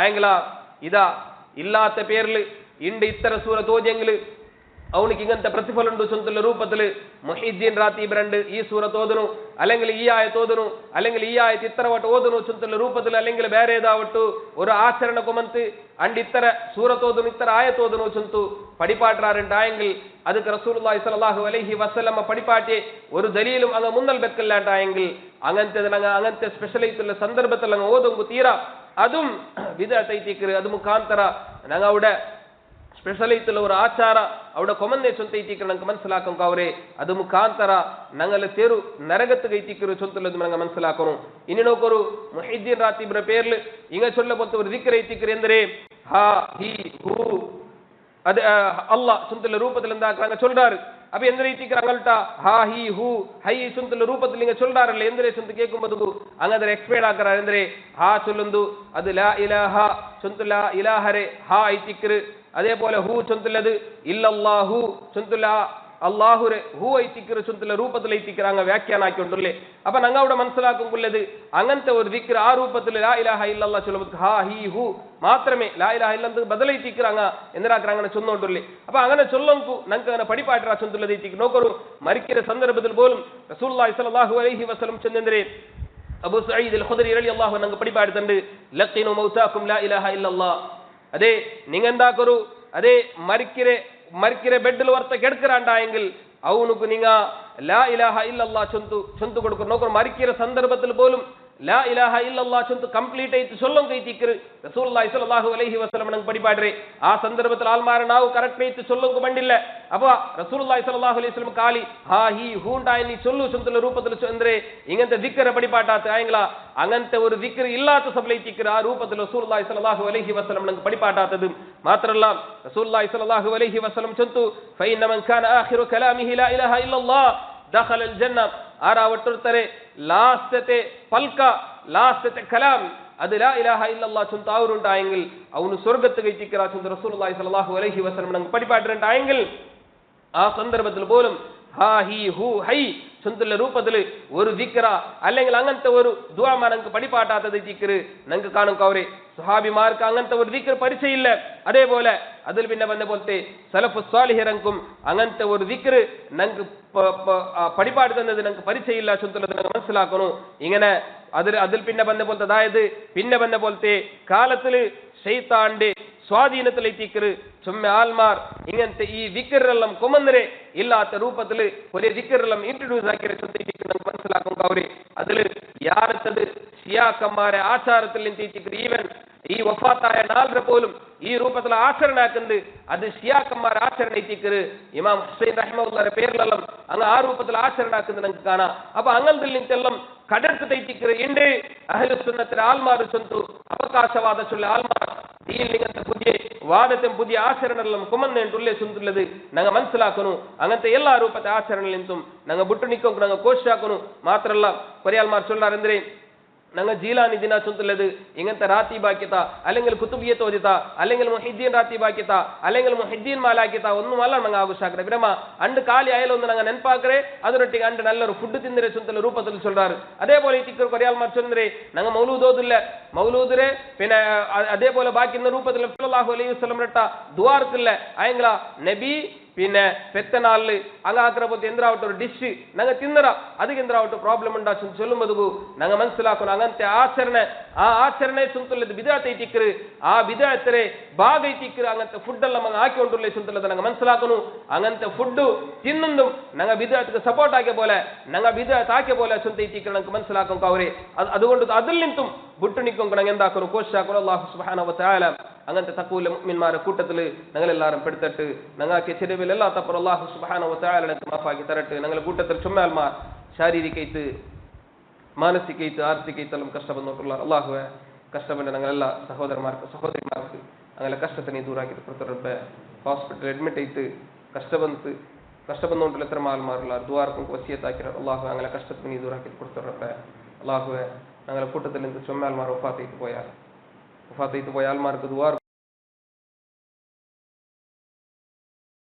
ആയെങ്കിൽ ഇതാ ഇല്ലാത്ത പേരിൽ ഇണ്ട് ഇത്തര സൂറത്ത് ഓതിയെങ്കിൽ അവനിക്ക് ഇങ്ങനത്തെ പ്രതിഫലം ഉണ്ട് ചൊന്തുള്ള രൂപത്തിൽ മുഹീദ്ദീൻ റാത്തീബ് രണ്ട് ഈ സൂറത്ത് ഓതുന്നു അല്ലെങ്കിൽ ഈ ആയത്ത് ഓതുന്നു അല്ലെങ്കിൽ ഈ ആയത്ത് ഇത്ര വട്ട് ഓതുന്നു ചൊന്തുള്ള രൂപത്തിൽ അല്ലെങ്കിൽ ಬೇರೆ ഏതാവട്ടു ഒരു ആചരണ കൊമന്ത് അണ്ട് ഇത്തര സൂറത്ത് ഓതുന്നു ഇത്തര ആയത്ത് ഓതുന്നു ചൊന്തു പടിപാട്ടാറുണ്ടായെങ്കിൽ ಅದಕ್ಕೆ റസൂലുള്ളാഹി സ്വല്ലല്ലാഹു അലൈഹി വസല്ലം പടിപാട്ടി ഒരു ദലീലും അങ്ങ് മുന്നൽ വെക്കല്ലാണ്ടായെങ്കിൽ അങ്ങനത്തെ സ്പെഷ്യലൈറ്റുള്ള സന്ദർഭത്തിൽ അങ്ങ് ഓതും തീരാ അതും വിദഅത്ത് ಐತಿಕ್ರು ಅದು ಮುಖಾಂತರ ഞങ്ങൾ അവിടെ ಸ್ಪೆಷಲೈತುള്ള ഒരു ಆಚಾರ അവിടെ ಕೊಮಂದೆ ಚೊಂತ ಐತಿಕ್ರು ನಂಗೆ ಮನಸ್ಸಲಾಕಂಕ ಅವರೇ ಅದು ಮುಖಾಂತರ ഞങ്ങളെ തേരു നരകത്ത് ಐತಿಕ್ರು ചൊಂತುള്ളത് ನಂಗೆ മനസ്സിലാക്കണം. ഇനി നോക്കൊരു മുഹീദ്ദീൻ റാത്തീബ്ര പേരിൽ ഇങ്ങ ചൊല്ലപ്പെട്ട ഒരു ദിക്ർ ಐತಿಕ್ರು ಎಂದರೆ ഹ ഹി ഹു அது அல்லாஹ் சுந்தல ரூபத்துல இருந்தாங்க சொல்றாரு. அப்ப எந்த ரீதிக்கு அங்கள்ட்ட ஹா ஹி ஹூ ஹை சுந்தல ரூபத்துல நீங்க சொல்றாருல்ல ಎಂದರೆ ಸುಂತ ಕೇಳ್ಕೊಂಬದು ಹಂಗಾದ್ರೆ ಎಕ್ಸ್ಪ್ಲೇನ್ ಆಗ್ತಾರೆ ಅಂದ್ರೆ ಹಾ ಚೊಲ್ಲೊಂದು ಅದು ಲಾ ಇಲಾಹ ಸುಂತಲ ಇಲಾಹರೆ ಹಾ ಐತಿಕ್ರು அதே போல ஹூ சொந்துள்ளது இல்லல்லாஹு சொந்துல அல்லாஹுரே ஹூ ஐத்திக்கிற சொந்துள்ள ரூபத்தில் ஐத்திக்கிறாங்க வியாக்கியான ஆக்கியுள்ளே. அப்ப நாங்க அவட மனசிலாக்கும் உள்ளது അങ്ങനത്തെ ഒരു ദിക്ർ ആ രൂപത്തിൽ ലാ ഇലാഹ ഇല്ലല്ലാഹ് ചൊല്ലുമ്പോൾ ഹാ ഹി ഹു മാത്രമേ ലാ ഇലാഹ ഇല്ലല്ലാഹ് ബദലൈത്തിക്கிறாங்க എന്തിനാക്കறாங்க ചൊന്നോണ്ടുള്ളേ. അപ്പൊ അങ്ങനെ ചൊല്ലുമ്പോ നമുക്ക് അങ്ങനെ പടിപാട്ടറ ചൊല്ലുള്ളത് ಐತಿക്ക് നോക്കൂ മരിക്കുന്ന സന്ദർഭത്തിൽ പോലും റസൂലുള്ളാഹി സ്വല്ലല്ലാഹു അലൈഹി വസല്ലം ചെന്നെന്തരെ അബൂ സഈദ് അൽ ഖുദരി റളിയല്ലാഹു അൻഹു നമുക്ക് പടിപാടുന്നുണ്ട് ലഖിനു മൗതാകും ലാ ഇലാഹ ഇല്ലല്ലാഹ്. അതെ നിങ്ങൾ എന്താക്കൊരു അതെ മരിക്കിരെ ബെഡിൽ വർത്ത കിടക്കറാണ്ടായെങ്കിൽ അവനുക്ക് നിങ്ങൾ ലാ ഇലാഹ ഇല്ലല്ലാഹ് ചൊന്തു കൊടുക്കും. നോക്കണം മരിക്കിற സന്ദർഭത്തിൽ പോലും ലാ ഇലാഹ ഇല്ലല്ലാഹ് ചൊന്തു കംപ്ലീറ്റ് ആയിട്ട് ചൊല്ലും കൈത്തിക്ರು റസൂലുള്ളാഹി സ്വല്ലല്ലാഹു അലൈഹി വസല്ലം ನಂಗೆ ಪಡಿಪಾಡ್ರೆ ಆ ಸಂದರ್ಭದಲ್ಲಿ ಆಲ್ಮಾರ ನಾವು ಕರೆಕ್ಟ್ ಆയിട്ട് ചൊല്ലും ಬಂದಿಲ್ಲ. ಅಪ್ಪ റസൂലുള്ളാഹി സ്വല്ലല്ലാഹു അലൈഹി വസല്ലം കാലി ഹാ ഹി ഹൂണ്ടായി നീ ചൊല്ലു ചൊന്തുള്ള രൂപത്തിൽ ಅಂದ್ರೆ ഇങ്ങനത്തെ ദിക്ർ പടിപാട്ടാത്ത ആയെങ്കില അങ്ങനത്തെ ഒരു ദിക്ർ ഇല്ലാത്ത സബലൈത്തിക്ರು ആ രൂപത്തിൽ റസൂലുള്ളാഹി സ്വല്ലല്ലാഹു അലൈഹി വസല്ലം ನಂಗೆ പടിപാട്ടാത്തതും മാത്രമല്ല റസൂലുള്ളാഹി സ്വല്ലല്ലാഹു അലൈഹി വസല്ലം ചൊന്തു ഫൈന മൻ കാന ആഖിറു കലാമിഹി ലാ ഇലാഹ ഇല്ലല്ലാഹ് ദഖല അൽ ജന്ന ആരാവട്ടുർത്തരെ ലാസ്റ്റത്തെ പൽക ലാസ്റ്റത്തെ കലാം അത് ലാ ഇലാഹ ഇല്ലല്ലാഹ് ചൊന്തു അവരുണ്ടായെങ്കിൽ അവನು സ്വർഗ്ഗത്തിൽ എത്തിക്കറാ ചൊന്തു റസൂലുള്ളാഹി സ്വല്ലല്ലാഹു അലൈഹി വസല്ലം ನಂಗೆ പടിപാട്ടിട്ടുണ്ടായെങ്കിൽ ആ സന്ദർഭത്തിൽ പോലും ഹാ ഹി ഹു ഹൈ ചൊന്തുള്ള രൂപത്തിൽ ഒരു ദിക്ര അല്ലെങ്കിൽ അങ്ങനത്തെ ഒരു ദുആ നമുക്ക് പടിപാട്ടാത്തത് ദിക്ർ നമുക്ക് കാണും കവരെ സുഹാബിമാർക്ക് അങ്ങനത്തെ ഒരു ദിക്ർ പരിചയമില്ല. അതേപോലെ അതിൽ പിന്നെ വന്ന പോലത്തെ സലഫു സ്വാലിഹിറങ്കും അങ്ങനത്തെ ഒരു ദിക്ർ നമുക്ക് പടിപാട് തന്നത് നമുക്ക് പരിചയമില്ല ചൊന്തുള്ളത് നമുക്ക് മനസ്സിലാക്കണം. ഇങ്ങനെ അതിൽ പിന്നെ വന്ന പോലത്തെ അതായത് പിന്നെ വന്ന പോലത്തെ കാലത്തില് ശൈത്താന്റെ സ്വാധീനത്തിൽ എത്തിക്കറ് ചുമ്മ ആൽമാർ ഇങ്ങനത്തെ ഈ ദിക്റെല്ലാം കൊമന്നരെ ഇല്ലാത്ത രൂപത്തിൽ ഒരു ദിക്റെല്ലാം ഇൻട്രൊഡ്യൂസ് ആക്കി നമുക്ക് മനസ്സിലാക്കും അവര് അതിൽ യാരത്തത് ഷിയാക്കന്മാരെ ആചാരത്തിൽ ഈവൻ ഈ വഫാത്തായ നാലര പോലും ഈ രൂപത്തിൽ ആചരണാക്കുന്നത് അത് ഷിയാക്കന്മാർ ആചരണ എത്തിക്കറ് ഇമാം ഹുസൈൻ റഹ്മത്തുള്ളാഹിയുടെ പേരിലെല്ലാം അങ്ങ് ആ രൂപത്തിൽ ആചരണാക്കുന്നത് നമുക്ക് കാണാം. അപ്പൊ അങ്ങനത്തിൽ നിന്നെല്ലാം കടർത്ത് തെറ്റിക്കറ് ഉണ്ട് അഹ്ലുസുന്നത്തിലെ ആൽമാർ ചൊന്തു അവകാശവാദ ചൊല്ല ആൽമാർ ഇങ്ങനത്തെ പുതിയ വാദത്തും പുതിയ ആചരണങ്ങളും കുമന്നുള്ളേ ചൊന്തുള്ളത് ഞങ്ങൾ മനസ്സിലാക്കുന്നു. അങ്ങനത്തെ എല്ലാ രൂപത്തെ ആചരണലിಂತುം ഞങ്ങൾ ബുട്ടുനിക്കും ഞങ്ങൾ കോശാക്കുന്നു. മാത്രമല്ല കൊറിയാൽമാർ ചൊല്ലാറെന്തേ ഞങ്ങൾ ജീലാനി ദിന ചൊന്തുള്ളത് ഇങ്ങനത്തെ റാത്തീബാക്കിത്ത അല്ലെങ്കിൽ കുത്തുബിയത്ത് ഓദിത്ത അല്ലെങ്കിൽ മുഹിദ്ദീൻ റാത്തീബാക്കിത്ത അല്ലെങ്കിൽ മുഹിദ്ദീൻ മാലാക്കിത്ത ഒന്നുമല്ല ഞങ്ങൾ ആഘോഷാക്കറേ വിരമ അണ്ട് കാലി ആയാലൊന്ന് ഞങ്ങൾ നെനപ്പാക്കറേ അതിനൊಟ್ಟಿಗೆ അണ്ട് നല്ലൊരു ഫുഡ് തിന്നരെ ചൊന്തുള്ള രൂപത്തിൽ ചൊല്ലാറ്. അതേപോലെ തിക്കർ കൊറിയാൽമാർ ചൊന്നരെ ഞങ്ങൾ മൗലൂദ് ഓതില്ല മൗലൂദിരെ പിന്നെ അതേപോലെ ബാക്കിയുള്ള രൂപത്തിൽ സല്ലല്ലാഹു അലൈഹി വസല്ലം രട്ട ദുആർക്കില്ല ആയെങ്കില നബി പിന്നെ പെത്തനാളില് അങ്ങാക്രപത്തി എന്തിനാവട്ടെ ഒരു ഡിഷ് ഞങ്ങൾ തിന്നറ അതിಗೆ എന്തിനാവട്ടെ ಪ್ರಾಬ್ಲಮ್ ഉണ്ടാ ചൊല്ലുമ്പതുകു ഞങ്ങൾ മനസ്സിലാക്കണം അങ്ങനത്തെ ആ ആചരണೆ ചൊന്തുള്ളത് ബിദഅത്ത് ಐತಿಕ್ರು ആ ബിദഅത്തിലെ ഭാഗ ಐತಿಕ್ರು അങ്ങനത്തെ ഫുഡെല്ലാം അങ്ങ് ആക്കിക്കൊണ്ടുള്ള ചൊന്തുള്ളത് ഞങ്ങൾ മനസ്സിലാക്കുന്നു. അങ്ങനത്തെ ഫുഡ് തിന്നുന്നതും ഞങ്ങൾ ബിദഅത്തിക്ക് സപ്പോർട്ട് ആക്കിയ പോലെ ഞങ്ങൾ ബിദഅത്ത് ആക്കിയ പോലെ ചൊന്ത ಐತಿಕ್ರು ഞങ്ങൾക്ക് മനസ്സിലാക്കും അവരെ അതുകൊണ്ട് അതിൽ നിന്നും ബുട്ടുനിക്കും ഞങ്ങൾ എന്താക്കണം കോശാക്കണം. അല്ലാഹു സുബ്ഹാനഹു വ തആല അങ്ങനത്തെ തഖ്വയുള്ള മുഅ്മിൻമാരുടെ കൂട്ടത്തിൽ ഞങ്ങളെല്ലാവരും പെടുത്തിട്ട് ഞങ്ങൾക്ക് ചെരുവിൽ എല്ലാ തപ്പുറം അല്ലാഹു സുബ്ഹാനഹു വ തആല മാഫാക്കി തരട്ടെ. ഞങ്ങളുടെ കൂട്ടത്തിൽ ചുമ്മാൽമാർ ശാരീരികമായിട്ട് മാനസിക ആർത്ഥിക കഷ്ട ಬಂದೋಟುള്ള അല്ലാഹുവേ കഷ്ടപ്പെട്ട ഞങ്ങളെല്ലാ സഹോദരിമാർക്ക് അങ്ങനെ കഷ്ടത്തെ നീ ദൂരാക്കി കൊടുത്തറബ്ബേ ഹോസ്പിറ്റൽ അഡ്മിറ്റ് ആയിട്ട് കഷ്ടപ്പെടുന്നോണ്ടുള്ള എത്ര ആൾമാരുള്ള ദ്വാർക്കും വസിയത്താക്കിற അല്ലാഹു അങ്ങനെ കഷ്ടത്തെ നീ ദൂരാക്കി കൊടുത്തറബ്ബേ അല്ലാഹുവേ ഞങ്ങളുടെ കൂട്ടത്തിൽ നിന്ന് ചുമ്മാൽമാർ വഫാത്തായിട്ട് പോയ ആൾമാർക്ക് ദുആർ